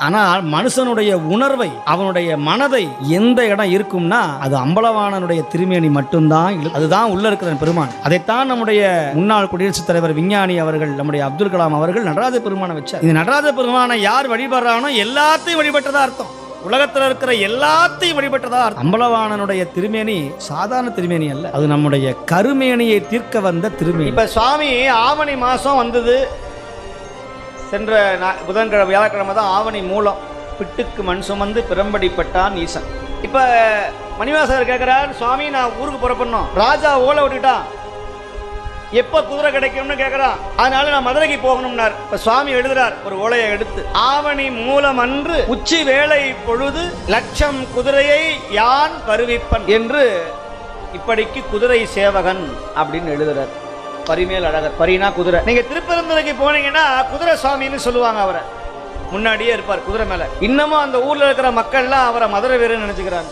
ஆனால் மனுஷனுடைய உணர்வை, அவனுடைய மனதை எந்த இடம் இருக்கும்னா அது அம்பலவாணனுடைய திருமேனி மட்டும்தான். அதுதான் உள்ள இருக்கிற பெருமான். அதைத்தான் நம்முடைய முன்னாள் குடியரசுத் தலைவர் விஞ்ஞானி அவர்கள், நம்முடைய அப்துல் கலாம் அவர்கள் நடராஜ பெருமானை வச்சார். இந்த நடராஜ பெருமானை யார் வழிபடுறானோ எல்லாத்தையும் வழிபட்டதா அர்த்தம். உலகத்தில் இருக்கிற எல்லாத்தையும் வழிபட்டதா. அம்பலவாணனுடைய திருமேனி சாதாரண திருமேனி அல்ல, அது நம்முடைய கருமேனியை தீர்க்க வந்த திருமேனி. இப்ப சுவாமி ஆவணி மாசம் வந்தது. சென்ற புதன்கிழமை வியாழக்கிழமை தான் ஆவணி மூலம். பிட்டுக்கு மண் சுமந்து பிறம்படிப்பட்டான் ஈசன். இப்ப மணிவாசகர் கேட்கிறார், சுவாமி நான் ஊருக்கு புறப்படணும், ராஜா ஓலை விட்டுட்டான், எப்ப குதிரை கிடைக்கும்னு கேட்கிறான். அதனால நான் மதுரைக்கு போகணும்னார். இப்ப சுவாமி எழுதுறார் ஒரு ஓலையை எடுத்து, ஆவணி மூலம் அன்று உச்சி வேளை பொழுது லட்சம் குதிரையை யான் வருவிப்பன் என்று இப்படிக்கு குதிரை சேவகன் அப்படின்னு எழுதுறார். பரிமேல் அழகர், பரினா குதிரை. நீங்க திருப்பெருந்துறைக்கு போனீங்கன்னா குதிரை சுவாமின்னு சொல்லுவாங்க. அவரை முன்னாடியே இருப்பார் குதிரை மேல. இன்னமும் அந்த ஊர்ல இருக்கிற மக்கள்லாம் அவரை மதுரை வீரன்னு நினைச்சுக்கிறாங்க.